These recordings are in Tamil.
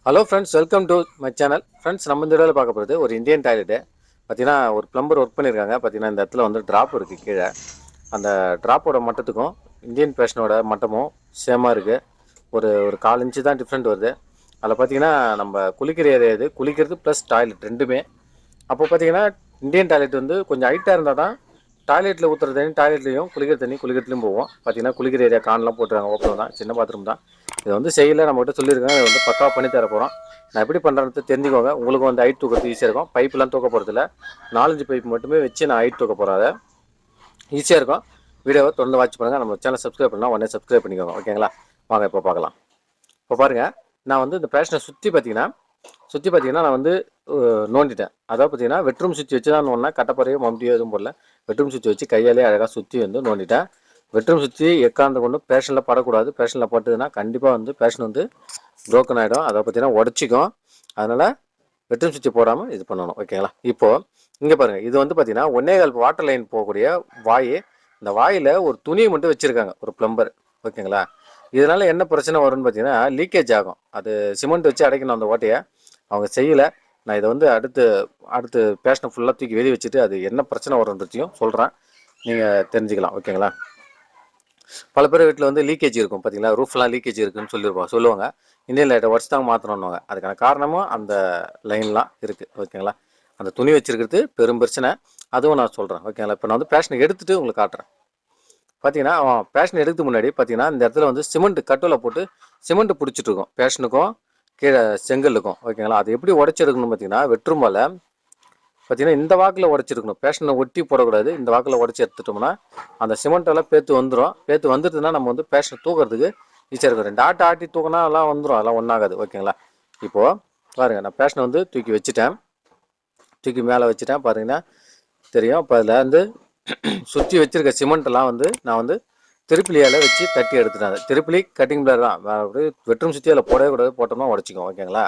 Hello friends, welcome to my channel. Friends, நம்ம இந்த வீடியோவில் பார்க்க போகிறது ஒரு இந்தியன் டாய்லெட்டு. பார்த்தீங்கன்னா ஒரு பிளம்பர் ஒர்க் பண்ணியிருக்காங்க. பார்த்தீங்கன்னா இந்த இடத்துல வந்து ட்ராப் இருக்குது கீழே. அந்த ட்ராப்போட மட்டத்துக்கும் இந்தியன் பேஷனோட மட்டமும் சேமாக இருக்குது. ஒரு ஒரு 4 இன்ச்சு தான் டிஃப்ரெண்ட் வருது. அதில் பார்த்தீங்கன்னா நம்ம குளிக்கிற ஏரியா இது, குளிக்கிறது ப்ளஸ் டாய்லெட் ரெண்டுமே. அப்போ பார்த்தீங்கன்னா இந்தியன் டாய்லெட் வந்து கொஞ்சம் ஹைட்டாக இருந்தால் தான் டாய்லெட்டில் ஊற்றுற தண்ணி டாய்லெட்லையும், குளிக்கிற தண்ணி குளிக்கிறதுலையும் போவோம். பார்த்தீங்கன்னா குளிக்கிற ஏரியா கான்லாம் போட்டுருக்காங்க, ஓப்பன் தான், சின்ன பாத்ரூம் தான். இதை வந்து செய்யலை, நம்மகிட்ட சொல்லியிருக்காங்க. இதை வந்து பக்காவாக பண்ணி தர போகிறோம். நான் எப்படி பண்ணுறது தெரிஞ்சுக்கோங்க. உங்களுக்கு வந்து ஹைட் தூக்கிறது ஈஸியாக இருக்கும். பைப்லாம் தூக்க போகிறதில்ல, 4-5 பைப் மட்டுமே வச்சு நான் ஹைட் தூக்க போகிறேன். அதை ஈஸியாக இருக்கும். வீடியோவை தொடர்ந்து வாட்ச் பண்ணுங்கள். நம்ம சேனல் சப்ஸ்கிரைப் பண்ணால் உடனே சப்ஸ்கிரைப் பண்ணிக்கோங்க, ஓகேங்களா? வாங்க இப்போ பார்க்கலாம். இப்போ பாருங்கள், நான் வந்து இந்த பேஷனை சுற்றி பார்த்தீங்கன்னா நான் வந்து நோண்டிட்டேன். அதாவது பார்த்தீங்கன்னா வெட்ரூம் சுற்றி வச்சு தான் நோண்டினா, கட்டப்பறையோ மம்டியோ எதுவும் போடல. வெட்ரூம் சுற்றி வச்சு கையாலே அழகாக சுற்றி வந்து நோண்டிட்டேன். வெட்ரூம் சுற்றி எக்காந்த கொண்டு பேஷனில் படக்கூடாது. பேஷனில் பட்டுதுன்னா கண்டிப்பாக வந்து பேஷன் வந்து ப்ரோக்கன் ஆகிடும். அதை பார்த்தீங்கன்னா உடச்சிக்கும். அதனால் வெட்ரூம் சுவிட்ச் போடாமல் இது பண்ணணும், ஓகேங்களா? இப்போது இங்கே பாருங்கள், இது வந்து பார்த்தீங்கன்னா 1.25 வாட்டர் லைன் போகக்கூடிய வாய். இந்த வாயில் ஒரு துணியை மட்டும் வச்சுருக்காங்க ஒரு ப்ளம்பர், ஓகேங்களா? இதனால் என்ன பிரச்சனை வரும்னு பார்த்தீங்கன்னா லீக்கேஜ் ஆகும். அது சிமெண்ட் வச்சு அடைக்கணும் அந்த ஓட்டையை. அவங்க செய்யலை. நான் இதை வந்து அடுத்து பேஷனை ஃபுல்லாக தூக்கி வெளியே வச்சுட்டு அது என்ன பிரச்சனை வரும்ன்றதையும் சொல்கிறேன், நீங்கள் தெரிஞ்சுக்கலாம், ஓகேங்களா? பல பேர் வீட்டில் வந்து லீக்கேஜ் இருக்கும், பார்த்தீங்களா? ரூஃப்லாம் லீக்கேஜ் இருக்குன்னு சொல்லுவாங்க. இந்தியன் லைட்டை உடச்சு தாங்க மாற்றணுன்னுவாங்க. அதுக்கான காரணமும் அந்த லைன்லாம் இருக்குது, ஓகேங்களா? அந்த துணி வச்சுருக்கிறது பெரும் பிரச்சனை. அதுவும் நான் சொல்கிறேன், ஓகேங்களா? இப்போ நான் வந்து பேஷனை எடுத்துகிட்டு உங்களுக்கு காட்டுறேன். பார்த்தீங்கன்னா பேஷன் எடுக்கிறதுக்கு முன்னாடி பார்த்தீங்கன்னா இந்த இடத்துல வந்து சிமெண்ட் கட்டோவில் போட்டு சிமெண்ட் பிடிச்சிட்டு இருக்கும் பேஷனுக்கும் கீழே செங்கலுக்கும், ஓகேங்களா? அது எப்படி உடச்செடுக்கணும் பார்த்தீங்கன்னா வெட்ருமால பார்த்தீங்கன்னா இந்த வாக்கில் உடச்சிருக்கணும். பேஷனை ஒட்டி போடக்கூடாது. இந்த வாக்கில் உடச்சி எடுத்துட்டோம்னா அந்த சிமெண்ட்டெல்லாம் பேத்து வந்துடும். பேத்து வந்துட்டுதுன்னா நம்ம வந்து பேஷனை தூக்கிறதுக்கு ஈஸியாக இருக்கும். 2 ஆட்டி தூக்கினா எல்லாம் வந்துடும், அதெல்லாம் ஒன்றாகாது, ஓகேங்களா? இப்போது பாருங்கள், நான் பேஷனை வந்து தூக்கி வச்சுட்டேன். தூக்கி மேலே வச்சுட்டேன், பாருங்கன்னா தெரியும். இப்போ அதில் வந்து சுற்றி வச்சுருக்க சிமெண்ட்டெல்லாம் வந்து நான் வந்து திருப்பிலியால் வச்சு தட்டி எடுத்துட்டேன். திருப்பிலி கட்டிங் பிளேர் தான், வெட்டும் சுற்றி அதில் போடவே கூடாது. போட்டோம்னா உடச்சிக்கும், ஓகேங்களா?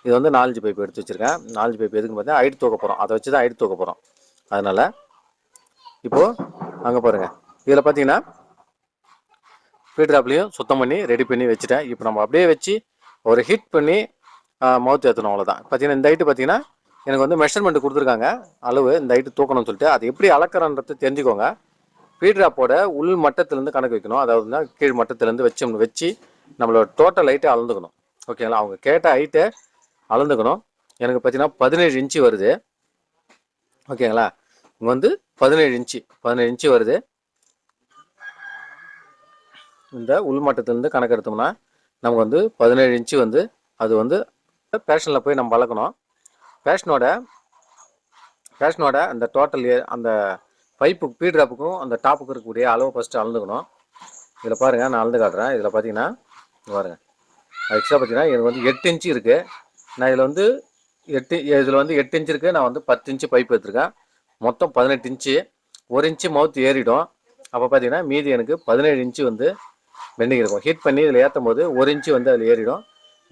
இது வந்து 4 பைப் எடுத்து வச்சுருக்கேன். 4 பைப் எதுக்கு பார்த்தா ஹைட் தூக்க போகிறோம். அதை வச்சு தான் ஹைட் தூக்க போகிறோம். அதனால் இப்போது அங்கே பாருங்கள், இதில் பார்த்தீங்கன்னா ஃபீட்ராப்லையும் சுத்தம் பண்ணி ரெடி பண்ணி வச்சுட்டேன். இப்போ நம்ம அப்படியே வச்சு ஒரு ஹீட் பண்ணி மவுத் ஏற்றணும், அவ்வளோதான். பார்த்தீங்கன்னா இந்த ஹைட்டு பார்த்தீங்கன்னா எனக்கு வந்து மெஷர்மெண்ட் கொடுத்துருக்காங்க, அளவு இந்த ஹைட்டு தூக்கணும்னு சொல்லிட்டு. அது எப்படி அளக்கிறன்றது தெரிஞ்சுக்கோங்க. ஃபீட்ராப்போட உள் மட்டத்திலேருந்து கணக்கு வைக்கணும். அதாவதுனா கீழ் மட்டத்திலேருந்து வச்சு நம்மளோட டோட்டல் ஹைட்டை அளந்துக்கணும், ஓகேங்களா? அவங்க கேட்ட ஹைட்டை அளந்துக்கணும். எனக்கு பார்த்தீங்கன்னா 17 இன்ச்சு வருது, ஓகேங்களா? இங்கே வந்து 17 இன்ச்சு வருது. இந்த உள்மட்டத்திலேருந்து கணக்கு எடுத்தோம்னா நமக்கு வந்து 17 இன்ச்சு வந்து அது வந்து பேஷனில் போய் நம்ம வளர்க்கணும். பேஷனோட அந்த டோட்டல் அந்த பைப்பு ஃபீட்ராப்புக்கும் அந்த டாப்புக்கு இருக்கக்கூடிய அளவு ஃபஸ்ட்டு அளந்துக்கணும். இதில் பாருங்கள், நான் அளந்து காட்டுறேன். இதில் பார்த்தீங்கன்னா பாருங்கள், எக்ஸ்ட்ரா பார்த்தீங்கன்னா எனக்கு வந்து 8 இன்ச்சு இருக்குது. நான் இதில் வந்து 8 இன்ச்சு இருக்குது. நான் வந்து 10 இன்ச்சு பைப் எடுத்துருக்கேன். மொத்தம் 18 இன்ச்சு. 1 இன்ச்சு மவுத் ஏறிடும். அப்போ பார்த்தீங்கன்னா மீதி எனக்கு 17 இன்ச்சு வந்து பெண்டிங் இருக்கும். ஹீட் பண்ணி இதில் ஏற்றும் போது 1 இன்ச்சு வந்து அதில் ஏறிடும்.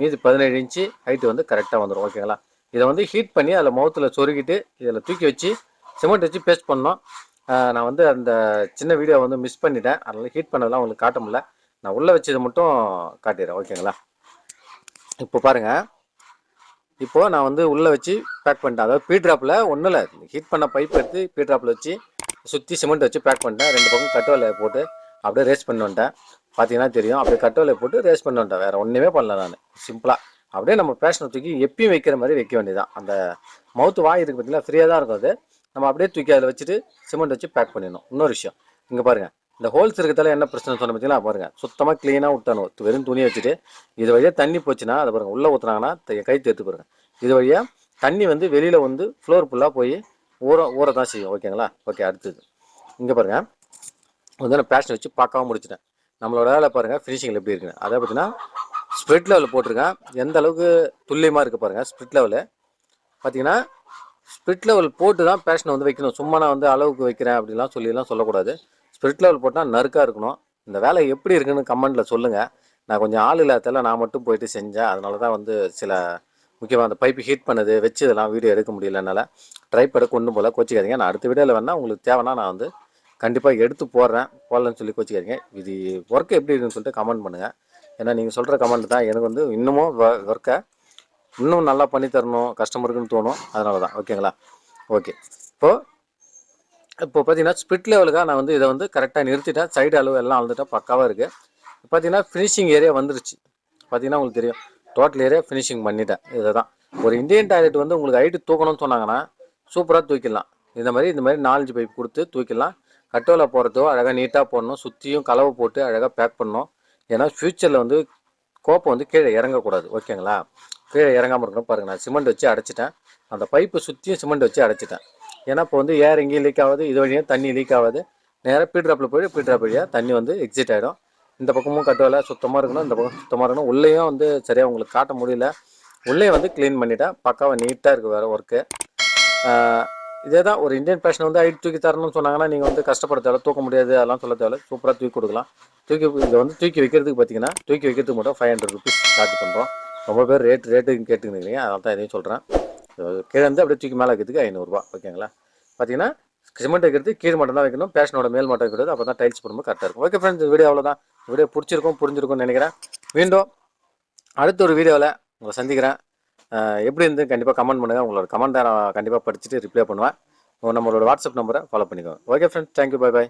மீதி 17 இன்ச்சு ஹைட்டு வந்து கரெக்டாக வந்துடும், ஓகேங்களா? இதை வந்து ஹீட் பண்ணி அதில் மவுத்தில் சொருகிட்டு இதில் தூக்கி வச்சு சிமெண்ட் வச்சு பேஸ்ட் பண்ணோம். நான் வந்து அந்த சின்ன வீடியோ வந்து மிஸ் பண்ணிட்டேன், அதனால் ஹீட் பண்ணதெல்லாம் உங்களுக்கு காட்ட முடியல. நான் உள்ளே வச்சதை மட்டும் காட்டிடுறேன், ஓகேங்களா? இப்போ பாருங்கள், இப்போது நான் வந்து உள்ளே வச்சு பேக் பண்ணிட்டேன். அதாவது ஃபீட்ராப்பில் ஒன்றும் இல்லை, ஹீட் பண்ண பைப் எடுத்து ஃபீட்ராப்பில் வச்சு சுற்றி சிமெண்ட் வச்சு பேக் பண்ணிட்டேன். 2 பக்கம் கட்டோலை போட்டு அப்படியே ரேஸ் பண்ணி வந்துட்டேன். பார்த்தீங்கன்னா தெரியும், அப்படியே கட்டோலை போட்டு ரேஸ் பண்ணி வந்துட்டேன். வேறு ஒன்றுமே பண்ணல நான். சிம்பிளாக அப்படியே நம்ம பேஷனை தூக்கி எப்பயும் வைக்கிற மாதிரி வைக்க வேண்டியதான். அந்த மவுத்து வாய் இருக்குது பார்த்தீங்கன்னா, ஃப்ரீயாக தான் இருக்கும். அது நம்ம அப்படியே தூக்கி அதில் வச்சுட்டு சிமெண்ட் வச்சு பேக் பண்ணிடணும். இன்னொரு விஷயம், இங்கே பாருங்கள், இந்த ஹோல்ஸ் இருக்கிறதால என்ன பிரச்சனை சொன்ன பார்த்தீங்கன்னா, பாருங்கள் சுத்தமாக க்ளீனாக விட்டணும். வெறும் துணியை வச்சுட்டு இது வழியாக தண்ணி போச்சுன்னா அதை பாருங்கள், உள்ளே ஊற்றுனாங்கன்னா கை தேர்த்து பாருங்கள். இது வழியாக தண்ணி வந்து வெளியில் வந்து ஃப்ளோர் ஃபுல்லாக போய் ஊற தான் செய்யும், ஓகேங்களா? ஓகே, அடுத்தது இங்கே பாருங்கள், வந்து நான் பேஷனை வச்சு பார்க்காம முடிச்சிட்டேன். நம்மளோட வேலை பாருங்கள் ஃபினிஷிங்கில் எப்படி இருக்குன்னு. அதை பார்த்தீங்கன்னா ஸ்ப்ரிட் லெவலில் போட்டிருக்கேன். எந்த அளவுக்கு துல்லியமாக இருக்குது பாருங்கள். ஸ்ப்ரிட் லெவலு பார்த்தீங்கன்னா ஸ்ப்ரிட் லெவல் போட்டு தான் பேஷனை வந்து வைக்கணும். சும்மா நான் வந்து அளவுக்கு வைக்கிறேன் அப்படிலாம் சொல்லக்கூடாது. ஸ்ப்ரிட் லெவல் போட்டால் நறுக்காக இருக்கணும். இந்த வேலை எப்படி இருக்குன்னு கமெண்ட்டில் சொல்லுங்கள். நான் கொஞ்சம் ஆள் இல்லாததால் நான் மட்டும் போயிட்டு செஞ்சேன். அதனால தான் வந்து சில முக்கியமாக அந்த பைப்பு ஹீட் பண்ணது வச்சு இதெல்லாம் வீடியோ எடுக்க முடியல என்னால். ட்ரைபேடை கொண்டு போல் கோச்சிக்காதீங்க. நான் அடுத்த வீடியோவில் வேணால் உங்களுக்கு தேவைன்னா நான் வந்து கண்டிப்பாக எடுத்து போடலன்னு சொல்லி கோச்சிக்காதீங்க. இது ஒர்க்கு எப்படி இருக்குன்னு சொல்லிட்டு கமெண்ட் பண்ணுங்கள். ஏன்னா நீங்கள் சொல்கிற கமெண்ட் தான் எனக்கு வந்து இன்னமும் ஒர்க்கை இன்னும் நல்லா பண்ணி தரணும் கஸ்டமருக்குன்னு தோணும். அதனால தான். ஓகேங்களா? ஓகே. இப்போ பார்த்தீங்கன்னா ஸ்பிட் லெவலுக்காக நான் வந்து இதை வந்து கரெக்டாக நிறுத்திட்டேன். சைடு அளவு எல்லாம் அளந்துட்டேன். பக்காவாக இருக்குது. பார்த்தீங்கன்னா ஃபினிஷிங் ஏரியா வந்துருச்சு. பார்த்தீங்கன்னா உங்களுக்கு தெரியும். டோட்டல் ஏரியா ஃபினிஷிங் பண்ணிட்டேன். இதை தான் ஒரு இந்தியன் டாய்லெட் வந்து உங்களுக்கு ஹைட்டு தூக்கணும்னு சொன்னாங்கன்னா சூப்பராக தூக்கிடலாம். இந்த மாதிரி 4 பைப் கொடுத்து தூக்கிடலாம். கட்டோல போகிறதோ அழகாக நீட்டாக போடணும். சுற்றியும் கலவை போட்டு அழகாக பேக் பண்ணணும். ஏன்னா ஃப்யூச்சரில் வந்து கோப்பை வந்து கீழே இறங்கக்கூடாது. ஓகேங்களா? கீழே இறங்காமல் இருக்கணும். பாருங்கள், நான் சிமெண்ட் வச்சு அடைச்சிட்டேன். அந்த பைப்பு சுற்றியும் சிமெண்ட் வச்சு அடைச்சிட்டேன். ஏன்னா இப்போ வந்து ஏர் எங்கேயும் லீக் ஆகாது, இது வழியாக தண்ணி லீக் ஆகாது. நேராக பீட்ராப்பில் போய் பீட்ராப் வழியாக தண்ணி வந்து எக்ஸிட் ஆகிடும். இந்த பக்கமும் கட்டுவேலை சுத்தமாக இருக்கணும், இந்த பக்கம் சுத்தமாக இருக்கணும். உள்ளேயும் வந்து சரியாக உங்களுக்கு காட்ட முடியல. உள்ளே வந்து க்ளீன் பண்ணிட்டேன். பக்காவாக நீட்டாக இருக்குது வேறு ஒர்க்கு. இதே தான் ஒரு இந்தியன் பேஷன் வந்து ஹைட் தூக்கி தரணும்னு சொன்னாங்கன்னா நீங்கள் வந்து கஷ்டப்பட தேவை, தூக்க முடியாது அதெல்லாம் சொல்ல தேவை. சூப்பராக தூக்கி கொடுக்கலாம். இதை வந்து தூக்கி வைக்கிறதுக்கு பார்த்தீங்கன்னா தூக்கி வைக்கிறதுக்கு மட்டும் 500 ருபீஸ் சார்ஜ் பண்ணுறோம். ரொம்ப பேர் ரேட்டுன்னு கேட்டுக்கிறீங்க, அதனால தான் இதையும் சொல்கிறேன். கீழே வந்து அப்படியே தூக்கி மேலே வைக்கிறதுக்கு 500 ரூபா. ஓகேங்களா? பார்த்தீங்கன்னா சிமெண்ட் வைக்கிறது கீழ் மட்டும் தான் வைக்கணும். பேஷனோட மேல் மட்டும் வைக்கிறது. அப்போ தான் டைல்ஸ் போடும்போது கரெக்டாக இருக்கும். ஓகே ஃப்ரெண்ட்ஸ், இந்த வீடியோ அவ்வளோதான். வீடியோ பிடிச்சிருக்கும் புரிஞ்சிருக்கும்னு நினைக்கிறேன். மீண்டும் அடுத்த ஒரு வீடியோவில் உங்களை சந்திக்கிறேன். எப்படி இருந்து கண்டிப்பாக கமெண்ட் பண்ணுங்கள். உங்களோட கமெண்ட்டை நான் கண்டிப்பாக படிச்சுட்டு ரிப்ளை பண்ணுவேன். நம்மளோட வாட்ஸ்அப் நம்பரை ஃபாலோ பண்ணிக்கோங்க. Okay friends, thank you, bye bye.